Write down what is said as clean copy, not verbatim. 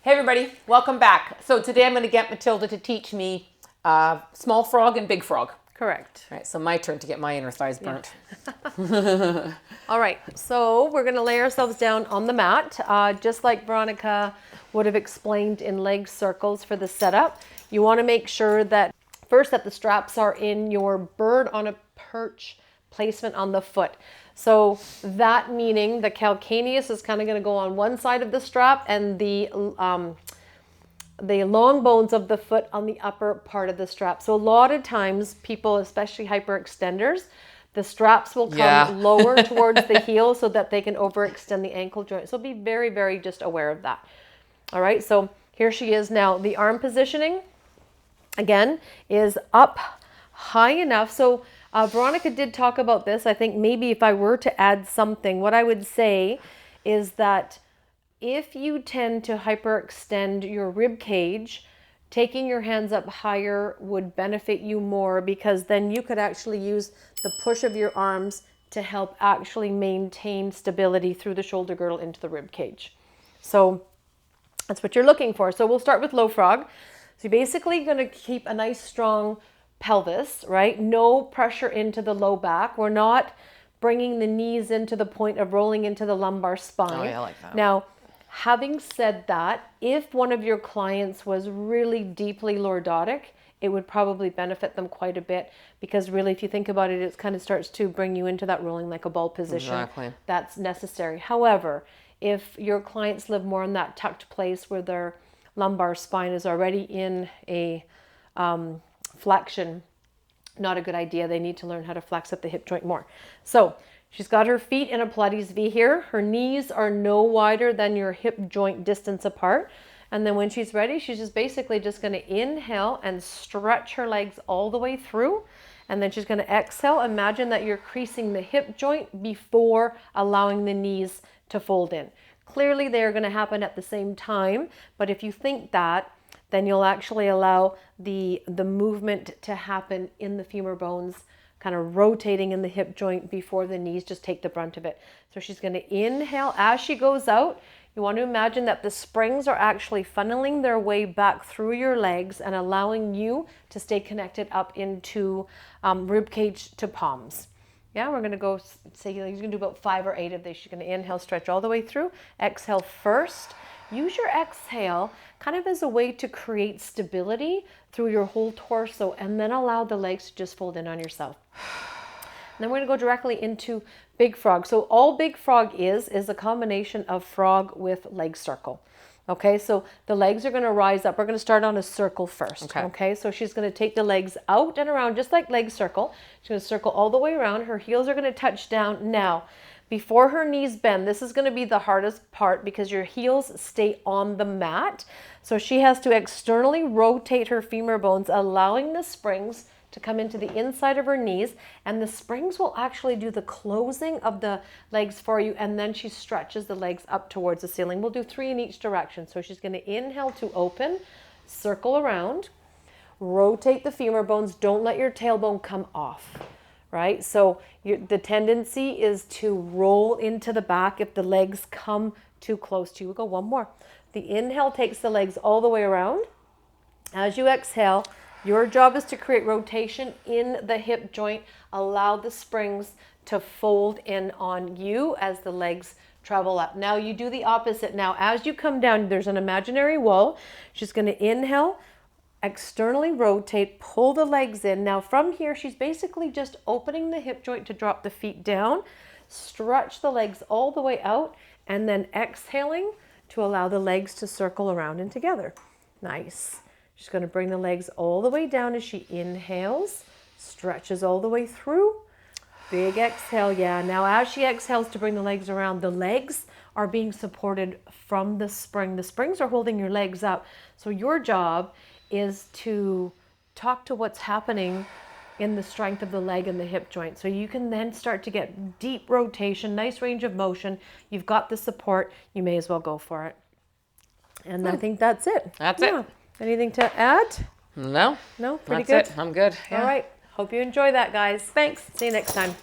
Hey everybody, welcome back. So today I'm going to get Matilda to teach me small frog and big frog. Correct. All right, so my turn to get my inner thighs burnt. All right, so we're going to lay ourselves down on the mat, just like Veronica would have explained in leg circles for the setup. You want to make sure that first that the straps are in your bird on a perch placement on the foot. So that meaning the calcaneus is kind of going to go on one side of the strap and the long bones of the foot on the upper part of the strap. So a lot of times people, especially hyperextenders, the straps will come lower towards the heel so that they can overextend the ankle joint. So be very, very just aware of that. All right, so here she is now. The arm positioning, again, is up high enough. So Veronica did talk about this. I think maybe if I were to add something, what I would say is that if you tend to hyperextend your rib cage, taking your hands up higher would benefit you more, because then you could actually use the push of your arms to help actually maintain stability through the shoulder girdle into the rib cage. So that's what you're looking for. So we'll start with low frog. So you're basically going to keep a nice strong pelvis, right? No pressure into the low back. We're not bringing the knees into the point of rolling into the lumbar spine. Oh, yeah, I like that. Now, having said that, if one of your clients was really deeply lordotic, it would probably benefit them quite a bit, because really, if you think about it, it kind of starts to bring you into that rolling like a ball position. Exactly. That's necessary. However, if your clients live more in that tucked place where their lumbar spine is already in a flexion, not a good idea. They need to learn how to flex up the hip joint more. So she's got her feet in a Pilates V here. Her knees are no wider than your hip joint distance apart. And then when she's ready, she's just basically just going to inhale and stretch her legs all the way through. And then she's going to exhale. Imagine that you're creasing the hip joint before allowing the knees to fold in. Clearly, they're going to happen at the same time. But if you think that, then you'll actually allow the movement to happen in the femur bones, kind of rotating in the hip joint before the knees just take the brunt of it. So she's going to inhale. As she goes out, you want to imagine that the springs are actually funneling their way back through your legs and allowing you to stay connected up into rib cage to palms. Yeah, we're going to go, say you're going to do about 5 or 8 of these. You're going to inhale, stretch all the way through. Exhale first. Use your exhale kind of as a way to create stability through your whole torso, and then allow the legs to just fold in on yourself. And then we're going to go directly into big frog. So all big frog is a combination of frog with leg circle. Okay, so the legs are going to rise up. We're going to start on a circle first. Okay, so she's going to take the legs out and around just like leg circle. She's going to circle all the way around. Her heels are going to touch down. Now, before her knees bend, this is going to be the hardest part because your heels stay on the mat. So she has to externally rotate her femur bones, allowing the springs to come into the inside of her knees, and the springs will actually do the closing of the legs for you, and then she stretches the legs up towards the ceiling. We'll do 3 in each direction. So she's going to inhale to open, circle around, rotate the femur bones. Don't let your tailbone come off. Right? So the tendency is to roll into the back if the legs come too close to you. We'll go one more. The inhale takes the legs all the way around. As you exhale, your job is to create rotation in the hip joint. Allow the springs to fold in on you as the legs travel up. Now you do the opposite. Now as you come down, there's an imaginary wall. She's going to inhale, externally rotate, pull the legs in. Now from here, she's basically just opening the hip joint to drop the feet down, stretch the legs all the way out, and then exhaling to allow the legs to circle around and together. Nice. She's going to bring the legs all the way down as she inhales, stretches all the way through. Big exhale, yeah. Now as she exhales to bring the legs around, the legs are being supported from the spring. The springs are holding your legs up. So your job is to talk to what's happening in the strength of the leg and the hip joint. So you can then start to get deep rotation, nice range of motion. You've got the support. You may as well go for it. And I think that's it. That's it. Anything to add? No. No? Pretty That's good? it. I'm good. Yeah. All right. Hope you enjoy that, guys. Thanks. See you next time.